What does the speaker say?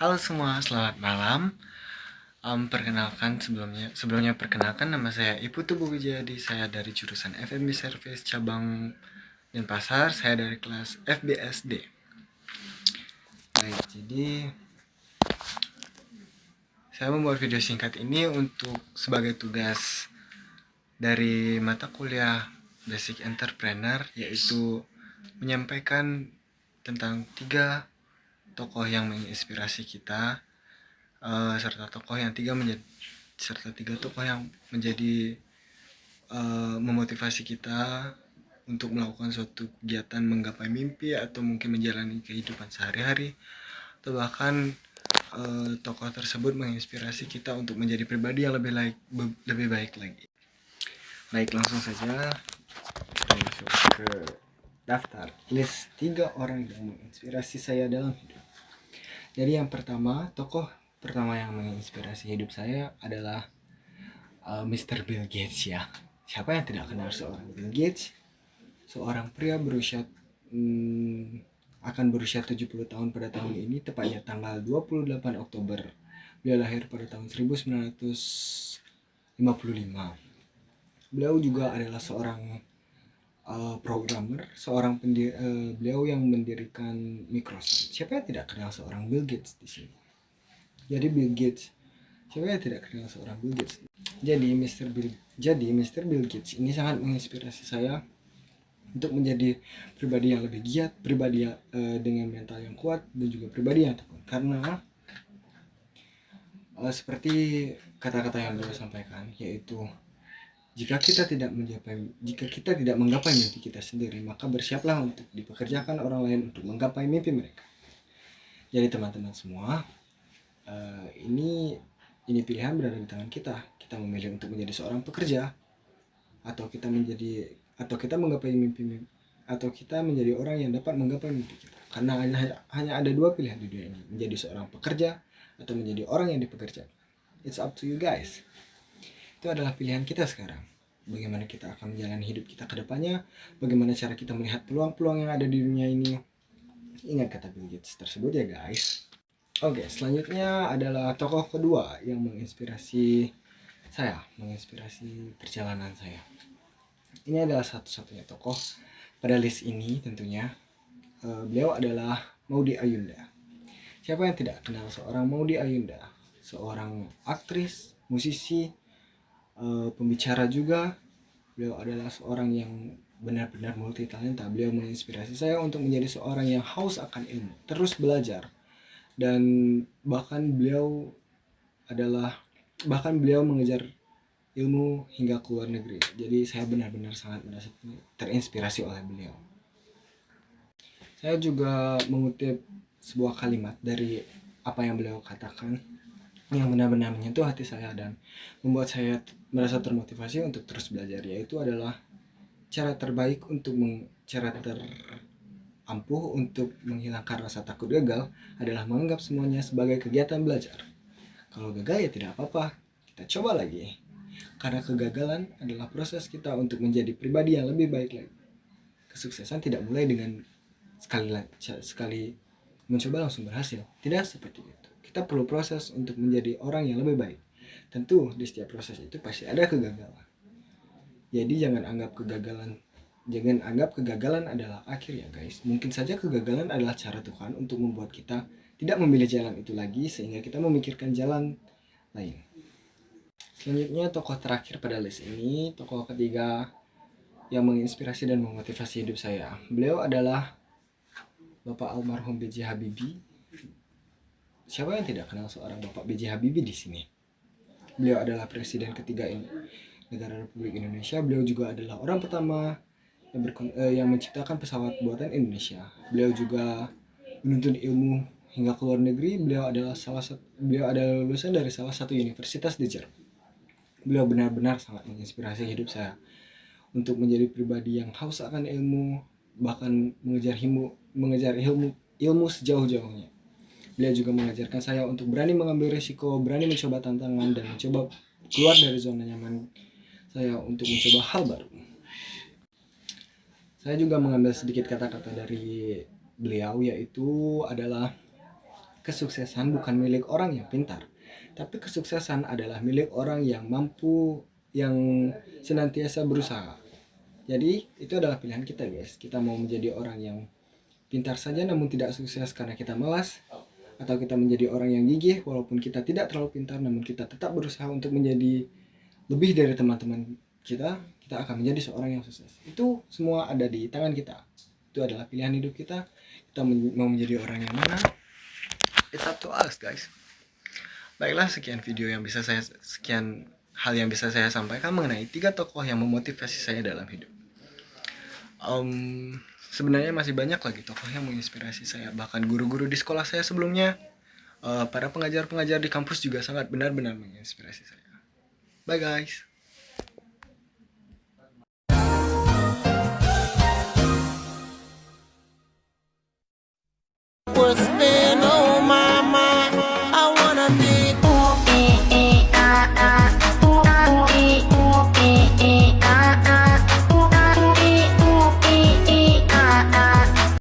Halo semua, selamat malam. Sebelumnya perkenalkan nama saya Iputu Bugijayadi. Saya dari jurusan F&B Service cabang Denpasar. Saya dari kelas FBSD. Baik, jadi saya membuat video singkat ini untuk sebagai tugas dari mata kuliah Basic Entrepreneur, yaitu menyampaikan tentang 3 tokoh yang menginspirasi kita, serta tiga tokoh yang menjadi memotivasi kita untuk melakukan suatu kegiatan menggapai mimpi atau mungkin menjalani kehidupan sehari-hari, atau bahkan tokoh tersebut menginspirasi kita untuk menjadi pribadi yang lebih baik lagi. Baik, langsung saja kita masuk ke daftar list 3 orang yang menginspirasi saya dalam hidup. Jadi yang pertama, tokoh pertama yang menginspirasi hidup saya adalah Mr. Bill Gates ya. Siapa yang tidak kenal seorang Bill Gates? Seorang pria akan berusia 70 tahun pada tahun ini, tepatnya tanggal 28 Oktober. Beliau lahir pada tahun 1955. Beliau juga adalah seorang programmer, beliau yang mendirikan Microsoft. Siapa yang tidak kenal seorang Bill Gates di sini? Jadi Bill Gates, siapa yang tidak kenal seorang Bill Gates? Jadi Mr. Bill Gates ini sangat menginspirasi saya untuk menjadi pribadi yang lebih giat, pribadi dengan mental yang kuat, dan juga pribadi yang tekun. Karena seperti kata-kata yang beliau sampaikan, yaitu jika kita tidak menggapai mimpi kita sendiri, maka bersiaplah untuk dipekerjakan orang lain untuk menggapai mimpi mereka. Jadi teman-teman semua, ini pilihan berada di tangan kita. Kita memilih untuk menjadi seorang pekerja, atau kita menggapai mimpi, atau kita menjadi orang yang dapat menggapai mimpi kita. Karena hanya ada 2 pilihan di dunia ini, menjadi seorang pekerja atau menjadi orang yang dipekerjakan. It's up to you guys. Itu adalah pilihan kita sekarang. Bagaimana kita akan menjalani hidup kita ke depannya, bagaimana cara kita melihat peluang-peluang yang ada di dunia ini. Ingat kata Bill Gates tersebut ya guys. Oke, selanjutnya adalah tokoh kedua yang menginspirasi perjalanan saya. Ini adalah satu-satunya tokoh pada list ini tentunya. Beliau adalah Maudy Ayunda. Siapa yang tidak kenal seorang Maudy Ayunda? Seorang aktris, musisi, pembicara juga. Beliau adalah seorang yang benar-benar multi talenta. Beliau menginspirasi saya untuk menjadi seorang yang haus akan ilmu, terus belajar, dan bahkan beliau mengejar ilmu hingga ke luar negeri. Jadi saya benar-benar sangat merasa terinspirasi oleh beliau. Saya juga mengutip sebuah kalimat dari apa yang beliau katakan yang benar-benar menyentuh hati saya dan membuat saya merasa termotivasi untuk terus belajar, yaitu adalah cara terampuh untuk menghilangkan rasa takut gagal adalah menganggap semuanya sebagai kegiatan belajar. Kalau gagal ya tidak apa-apa, kita coba lagi. Karena kegagalan adalah proses kita untuk menjadi pribadi yang lebih baik lagi. Kesuksesan tidak mulai dengan sekali mencoba langsung berhasil. Tidak seperti itu. Kita perlu proses untuk menjadi orang yang lebih baik. Tentu di setiap proses itu pasti ada kegagalan. Jadi jangan anggap kegagalan adalah akhir ya guys. Mungkin saja kegagalan adalah cara Tuhan untuk membuat kita tidak memilih jalan itu lagi, sehingga kita memikirkan jalan lain. Selanjutnya tokoh terakhir pada list ini, tokoh ketiga yang menginspirasi dan memotivasi hidup saya. Beliau adalah Bapak almarhum B.J. Habibie. Siapa yang tidak kenal seorang Bapak B.J. Habibie di sini? Beliau adalah presiden ketiga negara Republik Indonesia. Beliau juga adalah orang pertama yang menciptakan pesawat buatan Indonesia. Beliau juga menuntut ilmu hingga ke luar negeri. Beliau adalah lulusan dari salah satu universitas di Jerman. Beliau benar-benar sangat menginspirasi hidup saya untuk menjadi pribadi yang haus akan ilmu, bahkan mengejar ilmu sejauh-jauhnya. Beliau juga mengajarkan saya untuk berani mengambil risiko, berani mencoba tantangan, dan mencoba keluar dari zona nyaman saya untuk mencoba hal baru. Saya juga mengambil sedikit kata-kata dari beliau, yaitu adalah kesuksesan bukan milik orang yang pintar, tapi kesuksesan adalah milik orang yang mampu, yang senantiasa berusaha. Jadi itu adalah pilihan kita guys. Kita mau menjadi orang yang pintar saja namun tidak sukses karena kita malas, atau kita menjadi orang yang gigih walaupun kita tidak terlalu pintar namun kita tetap berusaha untuk menjadi lebih dari teman-teman kita akan menjadi seorang yang sukses. Itu semua ada di tangan kita. Itu adalah pilihan hidup kita. Kita mau menjadi orang yang mana? It's up to us guys. Baiklah, sekian hal yang bisa saya sampaikan mengenai 3 tokoh yang memotivasi saya dalam hidup. Sebenarnya masih banyak lagi tokoh yang menginspirasi saya, bahkan guru-guru di sekolah saya sebelumnya, para pengajar-pengajar di kampus juga sangat benar-benar menginspirasi saya. Bye guys.